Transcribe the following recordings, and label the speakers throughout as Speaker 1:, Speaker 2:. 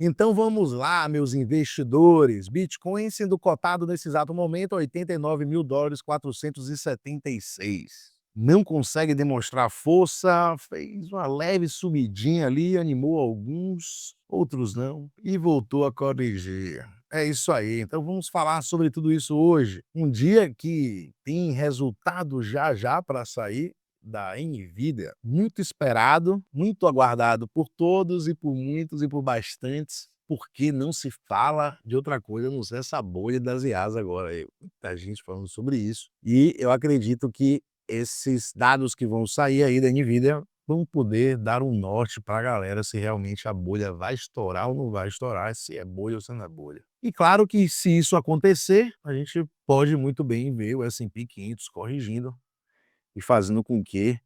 Speaker 1: Então vamos lá, meus investidores. Bitcoin sendo cotado nesse exato momento, $89.476. Não consegue demonstrar força, fez uma leve subidinha ali, animou alguns, outros não, e voltou a corrigir. É isso aí, então vamos falar sobre tudo isso hoje. Um dia que tem resultado já já para sair da Nvidia, muito esperado, muito aguardado por todos e por muitos e por bastantes, porque não se fala de outra coisa a não ser essa bolha das IAs agora. Aí, muita gente falando sobre isso, e eu acredito que esses dados que vão sair aí da Nvidia vão poder dar um norte para a galera se realmente a bolha vai estourar ou não vai estourar, se é bolha ou se não é bolha. E claro que se isso acontecer, a gente pode muito bem ver o S&P 500 corrigindo e fazendo com que,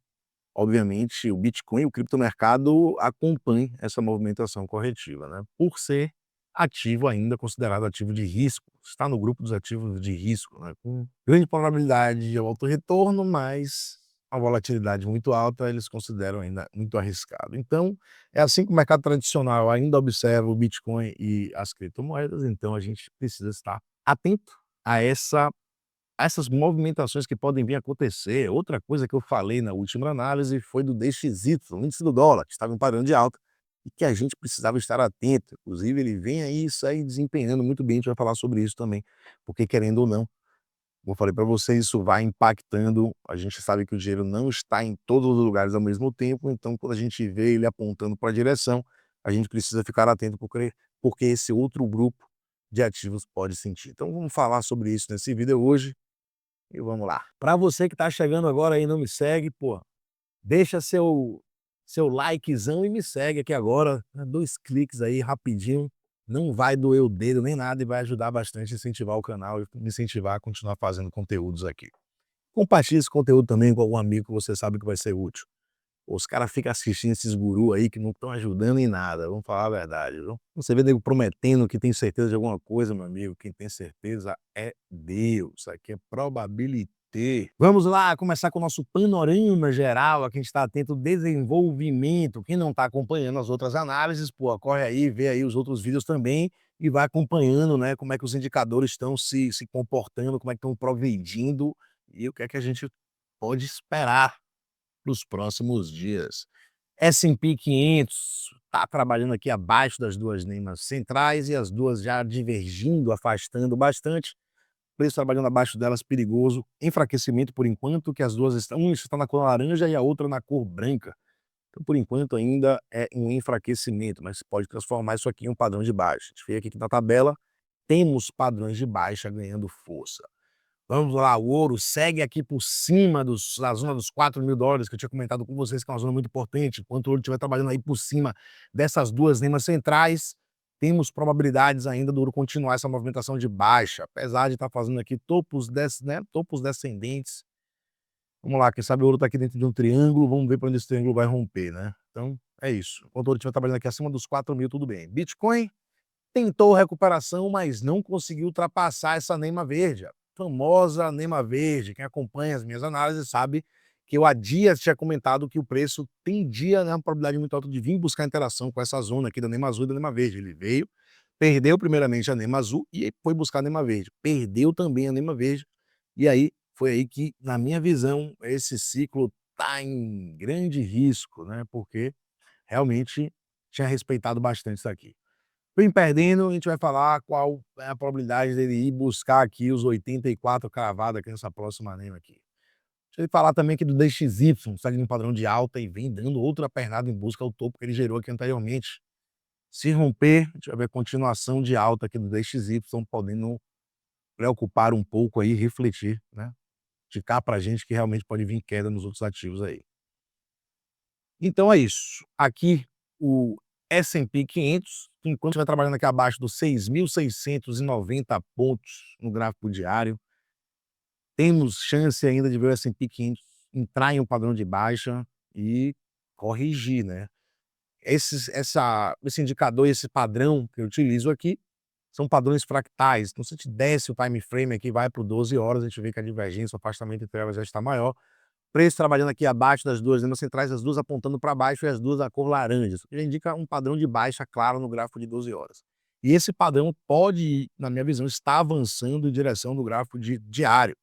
Speaker 1: obviamente, o Bitcoin e o criptomercado acompanhem essa movimentação corretiva, né? Por ser ativo ainda considerado ativo de risco, está no grupo dos ativos de risco, né? Com grande probabilidade de alto retorno, mas a volatilidade muito alta, eles consideram ainda muito arriscado. Então, é assim que o mercado tradicional ainda observa o Bitcoin e as criptomoedas, então a gente precisa estar atento a essas movimentações que podem vir a acontecer. Outra coisa que eu falei na última análise foi do DXY, o índice do dólar, que estava em padrão de alta e que a gente precisava estar atento. Inclusive, ele vem aí isso aí desempenhando muito bem, a gente vai falar sobre isso também, porque querendo ou não, como eu falei para vocês, isso vai impactando. A gente sabe que o dinheiro não está em todos os lugares ao mesmo tempo, então quando a gente vê ele apontando para a direção, a gente precisa ficar atento porque esse outro grupo de ativos pode sentir. Então vamos falar sobre isso nesse vídeo hoje. E vamos lá. Para você que está chegando agora aí e não me segue, pô, deixa seu likezão e me segue aqui agora, né, 2 cliques aí rapidinho, não vai doer o dedo nem nada e vai ajudar bastante a incentivar o canal e me incentivar a continuar fazendo conteúdos aqui. Compartilhe esse conteúdo também com algum amigo que você sabe que vai ser útil. Os caras ficam assistindo esses gurus aí que não estão ajudando em nada, vamos falar a verdade, viu. Você vê nego prometendo que tem certeza de alguma coisa, meu amigo, quem tem certeza é Deus, isso aqui é probabilité. Vamos lá, começar com o nosso panorama geral, aqui a gente está atento ao desenvolvimento. Quem não está acompanhando as outras análises, pô, corre aí, vê aí os outros vídeos também e vai acompanhando, né, como é que os indicadores estão se comportando, como é que estão progredindo e o que é que a gente pode esperar para os próximos dias. S&P 500 está trabalhando aqui abaixo das duas linhas centrais e as duas já divergindo, afastando bastante. Preço trabalhando abaixo delas, perigoso. Enfraquecimento por enquanto, que as duas estão, uma está na cor laranja e a outra na cor branca. Então, por enquanto, ainda é um enfraquecimento, mas pode transformar isso aqui em um padrão de baixa. A gente vê aqui que na tabela temos padrões de baixa ganhando força. Vamos lá, o ouro segue aqui por cima da zona dos $4.000, que eu tinha comentado com vocês, que é uma zona muito importante. Enquanto o ouro estiver trabalhando aí por cima dessas duas linhas centrais, temos probabilidades ainda do ouro continuar essa movimentação de baixa, apesar de estar fazendo aqui topos descendentes. Vamos lá, quem sabe o ouro está aqui dentro de um triângulo, vamos ver para onde esse triângulo vai romper, né? Então, é isso. Enquanto o ouro estiver trabalhando aqui acima dos 4.000, tudo bem. Bitcoin tentou recuperação, mas não conseguiu ultrapassar essa Nema Verde, a famosa Nema Verde. Quem acompanha as minhas análises sabe que eu há dias tinha comentado que o preço tendia, né, uma probabilidade muito alta de vir buscar interação com essa zona aqui da Nema Azul e da Nema Verde. Ele veio, perdeu primeiramente a Nema Azul e foi buscar a Nema Verde. Perdeu também a Nema Verde e aí foi aí que, na minha visão, esse ciclo está em grande risco, né, porque realmente tinha respeitado bastante isso aqui. Vem perdendo, a gente vai falar qual é a probabilidade dele ir buscar aqui os 84 cravado aqui nessa próxima anema aqui. Deixa eu falar também aqui do DXY, segue um padrão de alta e vem dando outra pernada em busca ao topo que ele gerou aqui anteriormente. Se romper, a gente vai ver continuação de alta aqui do DXY, podendo preocupar um pouco aí, refletir, né? Indicar pra gente que realmente pode vir queda nos outros ativos aí. Então é isso. Aqui o S&P 500, enquanto estiver trabalhando aqui abaixo dos 6.690 pontos no gráfico diário, temos chance ainda de ver o S&P 500 entrar em um padrão de baixa e corrigir, né? Esse indicador, esse padrão que eu utilizo aqui, são padrões fractais. Então, se a gente desce o time frame aqui, vai para 12 horas, a gente vê que a divergência, o afastamento entre elas já está maior. preço trabalhando aqui abaixo das duas linhas centrais, as duas apontando para baixo e as duas a cor laranja. Isso já indica um padrão de baixa claro no gráfico de 12 horas. E esse padrão pode, na minha visão, estar avançando em direção do gráfico diário.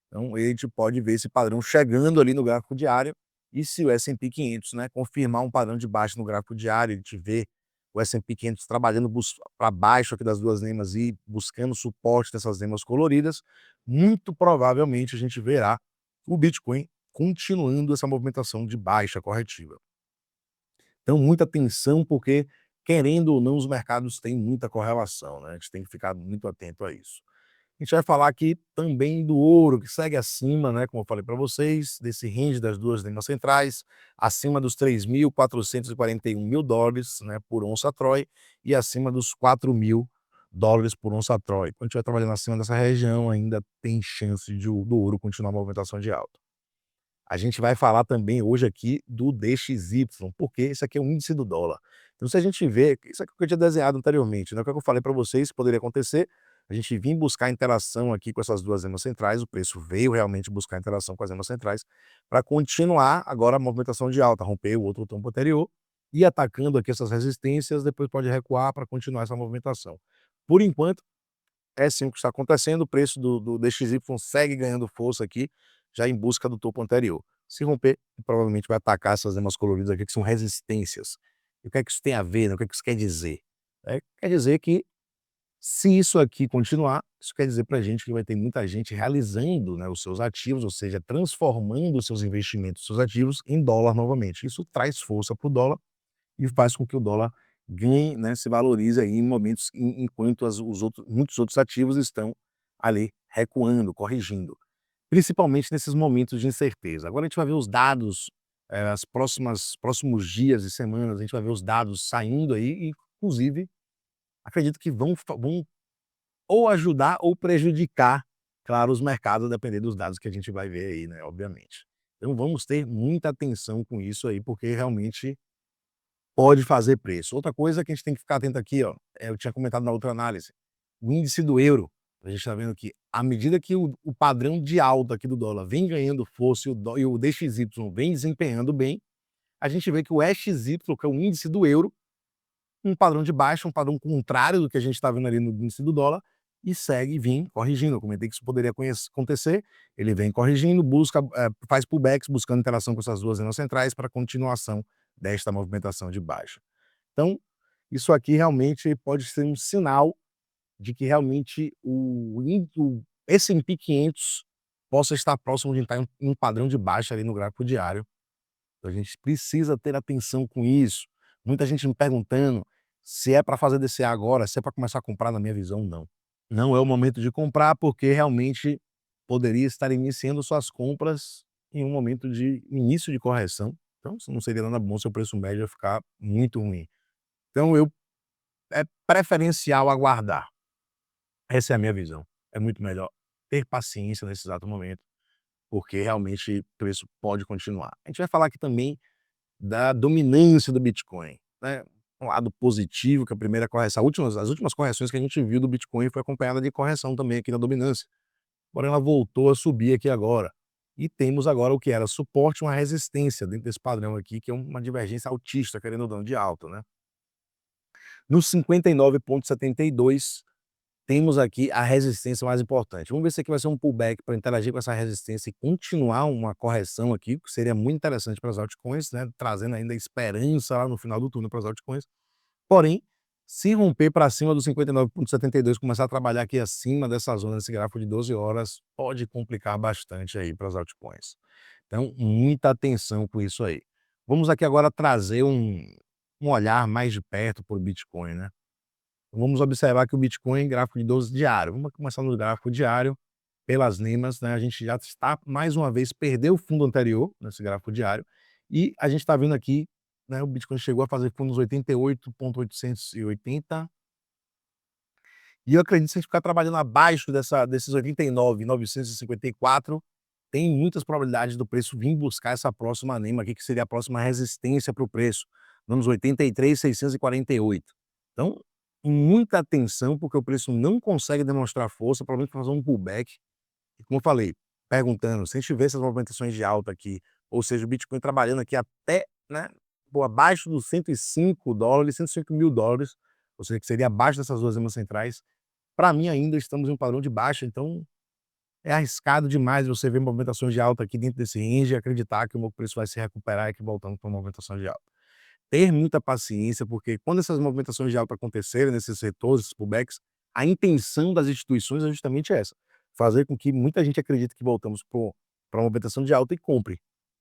Speaker 1: Então, a gente pode ver esse padrão chegando ali no gráfico diário, e se o S&P 500, né, confirmar um padrão de baixa no gráfico diário, a gente vê o S&P 500 trabalhando para baixo aqui das duas lemas e buscando suporte dessas lemas coloridas, muito provavelmente a gente verá o Bitcoin continuando essa movimentação de baixa corretiva. Então, muita atenção, porque, querendo ou não, os mercados têm muita correlação, né? A gente tem que ficar muito atento a isso. A gente vai falar aqui também do ouro, que segue acima, né, como eu falei para vocês, desse range das duas linhas centrais, acima dos 3.441 mil dólares, né, por onça Troy, e acima dos 4.000 dólares por onça Troy. Quando estiver trabalhando acima dessa região, ainda tem chance do ouro continuar a movimentação de alta. A gente vai falar também hoje aqui do DXY, porque esse aqui é o índice do dólar. Então, se a gente vê, isso aqui que eu tinha desenhado anteriormente, né? O que eu falei para vocês que poderia acontecer, a gente vir buscar interação aqui com essas duas lemas centrais, o preço veio realmente buscar interação com as lemas centrais, para continuar agora a movimentação de alta, romper o outro tombo anterior, e atacando aqui essas resistências, depois pode recuar para continuar essa movimentação. Por enquanto, é sim o que está acontecendo, o preço do DXY segue ganhando força aqui, já em busca do topo anterior. Se romper, provavelmente vai atacar essas lemas coloridas aqui, que são resistências. E o que é que isso tem a ver, né? O que é que isso quer dizer? Quer dizer que, se isso aqui continuar, isso quer dizer para a gente que vai ter muita gente realizando, né, os seus ativos, ou seja, transformando os seus investimentos, os seus ativos, em dólar novamente. Isso traz força para o dólar e faz com que o dólar ganhe, né, se valorize aí em momentos enquanto muitos outros ativos estão ali recuando, corrigindo, principalmente nesses momentos de incerteza. Agora a gente vai ver os dados, próximos dias e semanas, a gente vai ver os dados saindo aí e, inclusive, acredito que vão ou ajudar ou prejudicar, claro, os mercados, a depender dos dados que a gente vai ver aí, né, obviamente. Então vamos ter muita atenção com isso aí, porque realmente pode fazer preço. Outra coisa que a gente tem que ficar atento aqui, ó, eu tinha comentado na outra análise, o índice do euro. A gente está vendo que, à medida que o padrão de alta aqui do dólar vem ganhando força e o DXY vem desempenhando bem, a gente vê que o EXY, que é o índice do euro, um padrão de baixa, um padrão contrário do que a gente está vendo ali no índice do dólar, e segue vem corrigindo. Eu comentei que isso poderia acontecer, ele vem corrigindo, faz pullbacks, buscando interação com essas duas linhas centrais para continuação desta movimentação de baixa. Então, isso aqui realmente pode ser um sinal de que realmente o S&P 500 possa estar próximo de entrar em um padrão de baixa ali no gráfico diário. Então a gente precisa ter atenção com isso. Muita gente me perguntando se é para fazer DCA agora, se é para começar a comprar, na minha visão, não. Não é o momento de comprar, porque realmente poderia estar iniciando suas compras em um momento de início de correção. Então, isso não seria nada bom se o preço médio ia ficar muito ruim. Então, é preferencial aguardar. Essa é a minha visão. É muito melhor ter paciência nesse exato momento, porque realmente o preço pode continuar. A gente vai falar aqui também da dominância do Bitcoin, né? Um lado positivo, que a primeira correção, as últimas correções que a gente viu do Bitcoin foi acompanhada de correção também aqui na dominância. Porém, ela voltou a subir aqui agora. E temos agora o que era suporte e uma resistência dentro desse padrão aqui, que é uma divergência altista, querendo ou não, de alta, né? No 59,72, temos aqui a resistência mais importante. Vamos ver se aqui vai ser um pullback para interagir com essa resistência e continuar uma correção aqui, que seria muito interessante para as altcoins, né? Trazendo ainda esperança lá no final do túnel para as altcoins. Porém, se romper para cima do 59,72, começar a trabalhar aqui acima dessa zona, nesse gráfico de 12 horas, pode complicar bastante aí para as altcoins. Então, muita atenção com isso aí. Vamos aqui agora trazer um olhar mais de perto para o Bitcoin, né? Vamos observar que o Bitcoin, gráfico de 12 diário. Vamos começar no gráfico diário, pelas lemas, né? A gente já está, mais uma vez, perdeu o fundo anterior nesse gráfico diário, e a gente está vendo aqui, né, o Bitcoin chegou a fazer fundos 88,880, e eu acredito que se a gente ficar trabalhando abaixo desses 89,954, tem muitas probabilidades do preço vir buscar essa próxima NEMA aqui, que seria a próxima resistência para o preço, nos 83,648. Então, muita atenção, porque o preço não consegue demonstrar força, provavelmente fazer um pullback. E como eu falei, perguntando, se a gente vê essas movimentações de alta aqui, ou seja, o Bitcoin trabalhando aqui até, né, pô, abaixo dos $105, $105.000, ou seja, que seria abaixo dessas 2 remas centrais, para mim ainda estamos em um padrão de baixa, então é arriscado demais você ver movimentações de alta aqui dentro desse range e acreditar que o meu preço vai se recuperar aqui voltando para uma movimentação de alta. Ter muita paciência, porque quando essas movimentações de alta acontecerem nesses setores, esses pullbacks, a intenção das instituições é justamente essa, fazer com que muita gente acredite que voltamos para uma movimentação de alta e compre,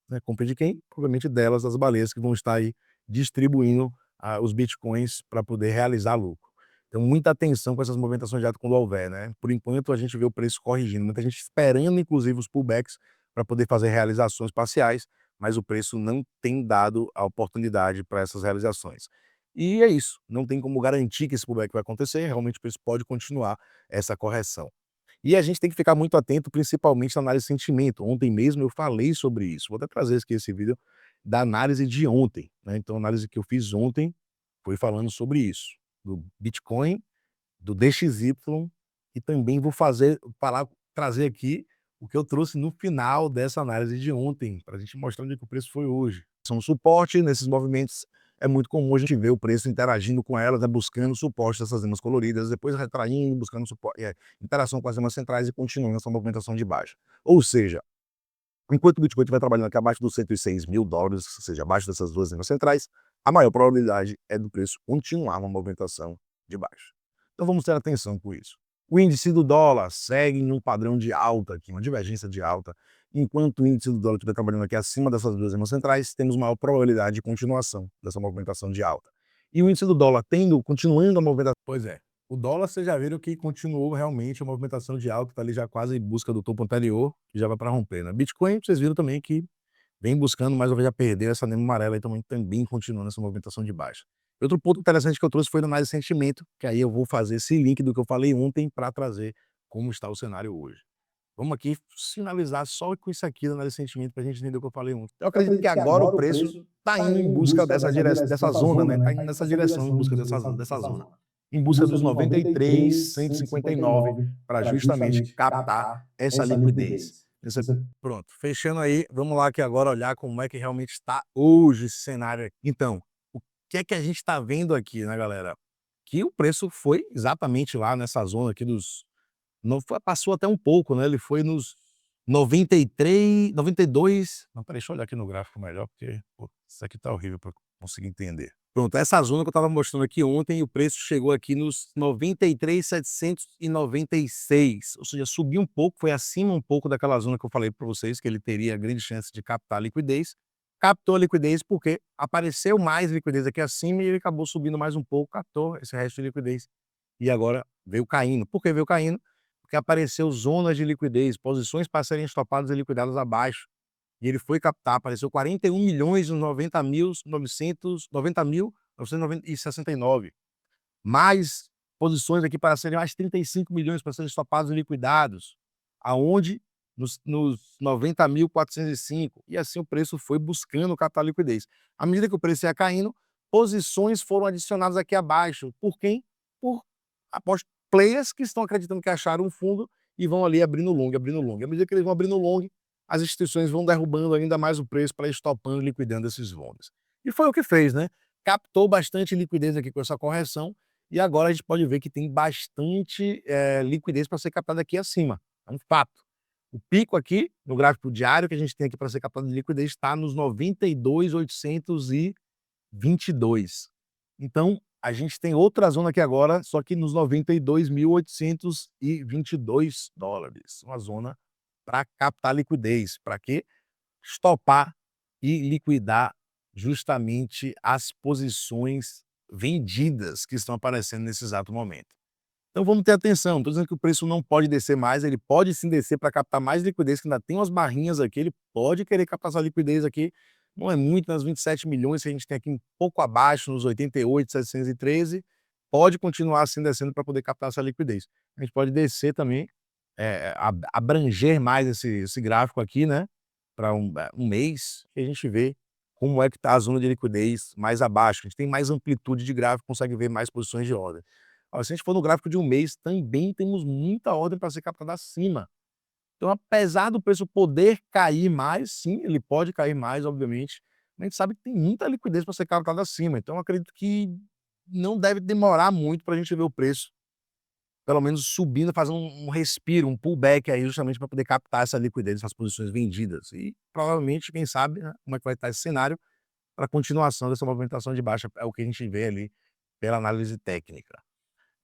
Speaker 1: né. Compre de quem? Provavelmente delas, das baleias que vão estar aí distribuindo, os bitcoins para poder realizar lucro. Então muita atenção com essas movimentações de alta quando houver, né. Por enquanto a gente vê o preço corrigindo, muita gente esperando inclusive os pullbacks para poder fazer realizações parciais, mas o preço não tem dado a oportunidade para essas realizações. E é isso, não tem como garantir que esse pullback vai acontecer, realmente o preço pode continuar essa correção. E a gente tem que ficar muito atento, principalmente na análise de sentimento. Ontem mesmo eu falei sobre isso, vou até trazer aqui esse vídeo da análise de ontem, né. Então a análise que eu fiz ontem foi falando sobre isso, do Bitcoin, do DXY, e também vou trazer aqui o que eu trouxe no final dessa análise de ontem, para a gente mostrar onde que o preço foi hoje. São suporte, nesses movimentos é muito comum a gente ver o preço interagindo com elas, né, buscando suporte dessas remas coloridas, depois retraindo, buscando interação com as remas centrais e continuando essa movimentação de baixa. Ou seja, enquanto o Bitcoin estiver trabalhando aqui abaixo dos $106.000, ou seja, abaixo dessas 2 remas centrais, a maior probabilidade é do preço continuar uma movimentação de baixa. Então vamos ter atenção com isso. O índice do dólar segue em um padrão de alta aqui, uma divergência de alta. Enquanto o índice do dólar estiver trabalhando aqui acima dessas 2 remas centrais, temos maior probabilidade de continuação dessa movimentação de alta. E o índice do dólar continuando a movimentação. Pois é, o dólar vocês já viram que continuou realmente a movimentação de alta, está ali já quase em busca do topo anterior, que já vai para romper, né. Bitcoin, vocês viram também que vem buscando, mas já perdeu essa linha amarela e também continua nessa movimentação de baixa. Outro ponto interessante que eu trouxe foi na análise de sentimento, que aí eu vou fazer esse link do que eu falei ontem para trazer como está o cenário hoje. Vamos aqui finalizar só com isso aqui da análise de sentimento para a gente entender o que eu falei ontem. Eu
Speaker 2: Eu
Speaker 1: acredito que
Speaker 2: acredito que
Speaker 1: agora o
Speaker 2: agora o
Speaker 1: preço
Speaker 2: preço
Speaker 1: está
Speaker 2: está
Speaker 1: indo em
Speaker 2: indo em
Speaker 1: busca
Speaker 2: busca
Speaker 1: dessa
Speaker 2: dessa
Speaker 1: zona, né,
Speaker 2: zona,
Speaker 1: está
Speaker 2: né,
Speaker 1: indo
Speaker 2: está indo
Speaker 1: nessa
Speaker 2: nessa
Speaker 1: direção em
Speaker 2: direção em
Speaker 1: busca
Speaker 2: busca
Speaker 1: dessa
Speaker 2: dessa
Speaker 1: zona.
Speaker 2: zona.
Speaker 1: Em
Speaker 2: Em
Speaker 1: busca
Speaker 2: busca
Speaker 1: dos
Speaker 2: dos 93,
Speaker 1: 93.159
Speaker 2: 159,
Speaker 1: para
Speaker 2: para
Speaker 1: justamente
Speaker 2: justamente
Speaker 1: captar
Speaker 2: captar
Speaker 1: essa
Speaker 2: essa
Speaker 1: liquidez.
Speaker 2: liquidez.
Speaker 1: Essa
Speaker 2: Você
Speaker 1: Pronto, fechando aí, vamos lá aqui agora olhar como é que realmente está hoje esse cenário aqui. Então, o que é que a gente está vendo aqui, né, galera? Que o preço foi exatamente lá nessa zona aqui dos não foi passou até um pouco, né, ele foi nos 93, 92, não, espera aí, deixa eu olhar aqui no gráfico melhor, porque, pô, isso aqui tá horrível para conseguir entender. Pronto, essa zona que eu estava mostrando aqui ontem, o preço chegou aqui nos 93.796, ou seja, subiu um pouco, foi acima um pouco daquela zona que eu falei para vocês, que ele teria grande chance de captar liquidez. Captou a liquidez porque apareceu mais liquidez aqui acima e ele acabou subindo mais um pouco, captou esse resto de liquidez. E agora veio caindo. Por que veio caindo? Porque apareceu zonas de liquidez, posições para serem estopadas e liquidadas abaixo. E ele foi captar, apareceu 41.000.000 nos 90.969. Mais posições aqui para serem mais 35.000.000 para serem estopados e liquidados. Aonde? Nos 90.405. E assim o preço foi buscando captar liquidez. À medida que o preço ia caindo, posições foram adicionadas aqui abaixo. Por quem? Por após players que estão acreditando que acharam um fundo e vão ali abrindo long, abrindo long. À medida que eles vão abrindo long, as instituições vão derrubando ainda mais o preço para ir estopando e liquidando esses longs. E foi o que fez, né? Captou bastante liquidez aqui com essa correção e agora a gente pode ver que tem bastante liquidez para ser captada aqui acima. É um fato. O pico aqui, no gráfico diário que a gente tem aqui para ser captado de liquidez, está nos 92.822. Então, a gente tem outra zona aqui agora, só que nos 92.822 dólares. Uma zona para captar liquidez. Para quê? Estopar e liquidar justamente as posições vendidas que estão aparecendo nesse exato momento. Então vamos ter atenção, não estou dizendo que o preço não pode descer mais, ele pode sim descer para captar mais liquidez, que ainda tem umas barrinhas aqui, ele pode querer captar essa liquidez aqui, não é muito, nas 27.000.000 que a gente tem aqui um pouco abaixo, nos 88.713, pode continuar assim descendo para poder captar essa liquidez. A gente pode descer também, abranger mais esse gráfico aqui, né, para um mês, que a gente vê como é que está a zona de liquidez mais abaixo, a gente tem mais amplitude de gráfico, consegue ver mais posições de ordem. Ó, se a gente for no gráfico de um mês, também temos muita ordem para ser captada acima. Então, apesar do preço poder cair mais, sim, ele pode cair mais, obviamente, mas a gente sabe que tem muita liquidez para ser captada acima, então eu acredito que não deve demorar muito para a gente ver o preço, pelo menos subindo, fazendo um respiro, um pullback aí, justamente para poder captar essa liquidez, essas posições vendidas. E provavelmente, quem sabe, né, como é que vai estar esse cenário para a continuação dessa movimentação de baixa, é o que a gente vê ali pela análise técnica.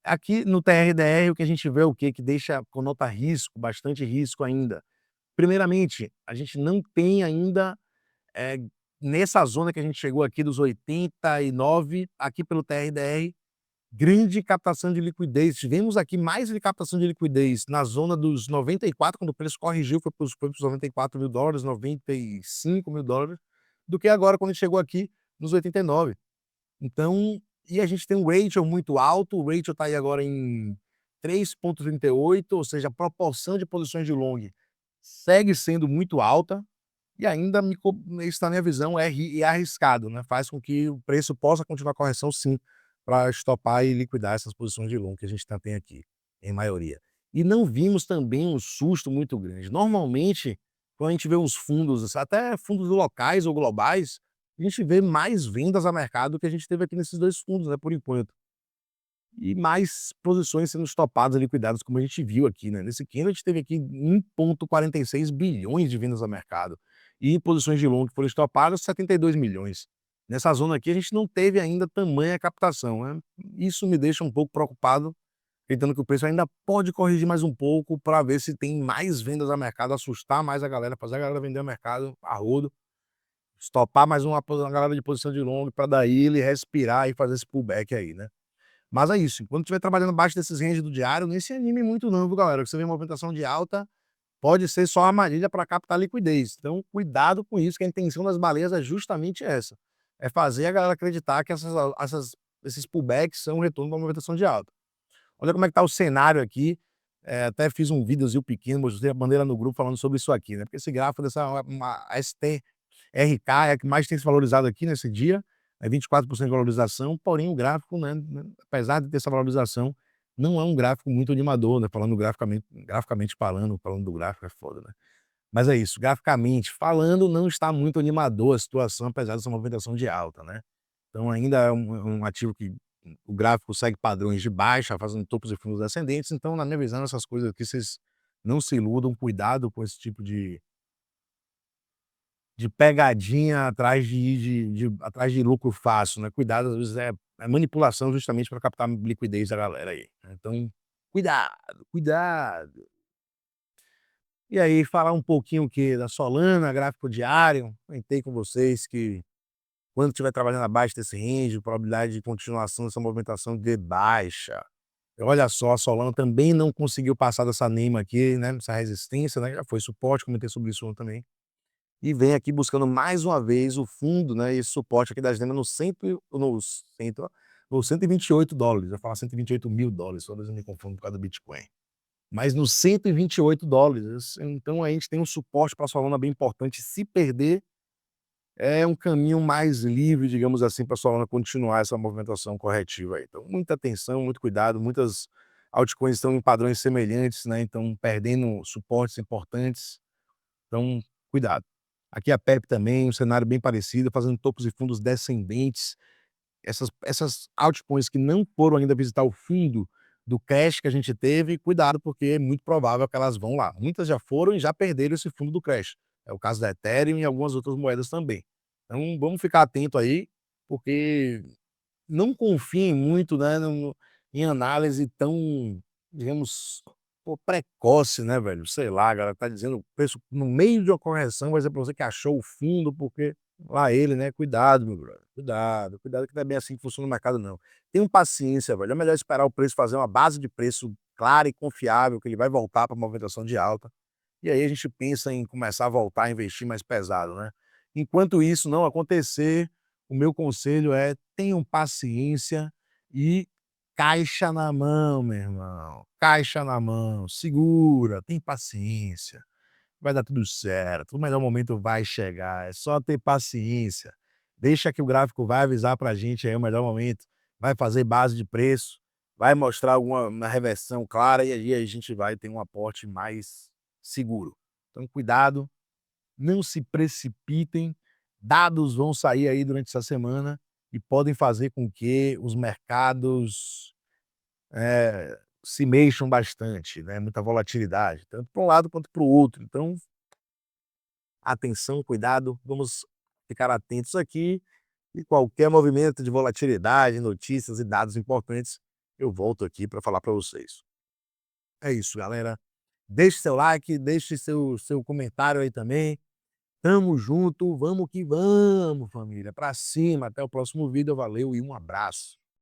Speaker 1: Aqui no TRDR, o que a gente vê é o quê? Que deixa conota risco, bastante risco ainda. Primeiramente, a gente não tem ainda, eh, nessa zona que a gente chegou aqui dos 89, aqui pelo TRDR, grande captação de liquidez. Tivemos aqui mais de captação de liquidez na zona dos 94, quando o preço corrigiu, foi para os $94.000, $95.000, do que agora quando a gente chegou aqui nos 89. Então, e a gente tem um ratio muito alto, o ratio está aí agora em 3,38, ou seja, a proporção de posições de long segue sendo muito alta, e ainda isso na minha visão é arriscado, né, faz com que o preço possa continuar a correção sim, para estopar e liquidar essas posições de long que a gente tem aqui, em maioria. E não vimos também um susto muito grande. Normalmente, quando a gente vê uns fundos, até fundos locais ou globais, a gente vê mais vendas a mercado do que a gente teve aqui nesses 2 fundos, né, por enquanto. E mais posições sendo estopadas e liquidadas, como a gente viu aqui, né. Nesse candle a gente teve aqui 1,46 bilhões de vendas a mercado, e posições de long que foram estopadas, 72 milhões. Nessa zona aqui a gente não teve ainda tamanha captação, né. Isso me deixa um pouco preocupado, acreditando que o preço ainda pode corrigir mais um pouco para ver se tem mais vendas a mercado, assustar mais a galera, fazer a galera vender o mercado a rodo, estopar mais uma galera de posição de long para daí ele respirar e fazer esse pullback aí, né. Mas é isso, enquanto estiver trabalhando abaixo desses range do diário, nem se anime muito não, viu galera, que você vê movimentação de alta, pode ser só armadilha para captar liquidez. Então cuidado com isso, que a intenção das baleias é justamente essa, é fazer a galera acreditar que esses pullbacks são um retorno da movimentação de alta. Olha como é que tá o cenário aqui, até fiz um videozinho pequeno, mostrei a bandeira no grupo falando sobre isso aqui, né, porque esse gráfico dessa uma STRK é a que mais tem se valorizado aqui nesse dia, é 24% de valorização, porém o gráfico, né, apesar de ter essa valorização, não é um gráfico muito animador, né, falando graficamente falando do gráfico é foda, né. Mas é isso, graficamente falando, não está muito animador a situação, apesar dessa movimentação de alta, né. Então ainda é um ativo que o gráfico segue padrões de baixa, fazendo topos e fundos ascendentes, então na minha visão essas coisas aqui vocês não se iludam, cuidado com esse tipo de pegadinha atrás de lucro fácil, né, cuidado, às vezes é manipulação justamente para captar liquidez da galera aí, né, então cuidado, cuidado. E aí falar um pouquinho o quê? Da Solana, gráfico diário, comentei com vocês que quando estiver trabalhando abaixo desse range, probabilidade de continuação dessa movimentação de baixa. Olha só, a Solana também não conseguiu passar dessa NEMA aqui, né, dessa resistência, né, já foi suporte, comentei sobre isso também. E vem aqui buscando mais uma vez o fundo, né, esse suporte aqui das vendas no $128, eu ia falar $128.000, toda vez eu me confundo por causa do Bitcoin. Mas no $128, então a gente tem um suporte para a Solana bem importante, se perder, é um caminho mais livre, digamos assim, para a Solana continuar essa movimentação corretiva aí. Então muita atenção, muito cuidado, muitas altcoins estão em padrões semelhantes, né, então perdendo suportes importantes, então cuidado. Aqui a PEP também, um cenário bem parecido, fazendo topos e fundos descendentes. Essas altcoins que não foram ainda visitar o fundo do crash que a gente teve, cuidado, porque é muito provável que elas vão lá. Muitas já foram e já perderam esse fundo do crash. É o caso da Ethereum e algumas outras moedas também. Então vamos ficar atento aí, porque não confiem muito, né, em análise tão, digamos, pô, precoce, né, velho? Sei lá, a galera tá dizendo o preço no meio de uma correção, vai dizer pra você que achou o fundo, porque lá ele, né? Cuidado, meu brother. Cuidado, cuidado que não é bem assim que funciona o mercado, não. Tenham paciência, velho. É melhor esperar o preço fazer uma base de preço clara e confiável, que ele vai voltar para movimentação de alta. E aí a gente pensa em começar a voltar a investir mais pesado, né? Enquanto isso não acontecer, o meu conselho é tenham paciência e caixa na mão, meu irmão. Caixa na mão, segura, tem paciência. Vai dar tudo certo, o melhor momento vai chegar, é só ter paciência. Deixa que o gráfico vai avisar pra gente aí o melhor momento, vai fazer base de preço, vai mostrar uma reversão clara e aí a gente vai ter um aporte mais seguro. Então cuidado, não se precipitem, dados vão sair aí durante essa semana e podem fazer com que os mercados, se mexam bastante, né, muita volatilidade, tanto para um lado quanto para o outro. Então, atenção, cuidado, vamos ficar atentos aqui e qualquer movimento de volatilidade, notícias e dados importantes, eu volto aqui para falar para vocês. É isso, galera. Deixe seu like, deixe seu comentário aí também. Tamo junto, vamos que vamos, família. Pra cima, até o próximo vídeo. Valeu e um abraço.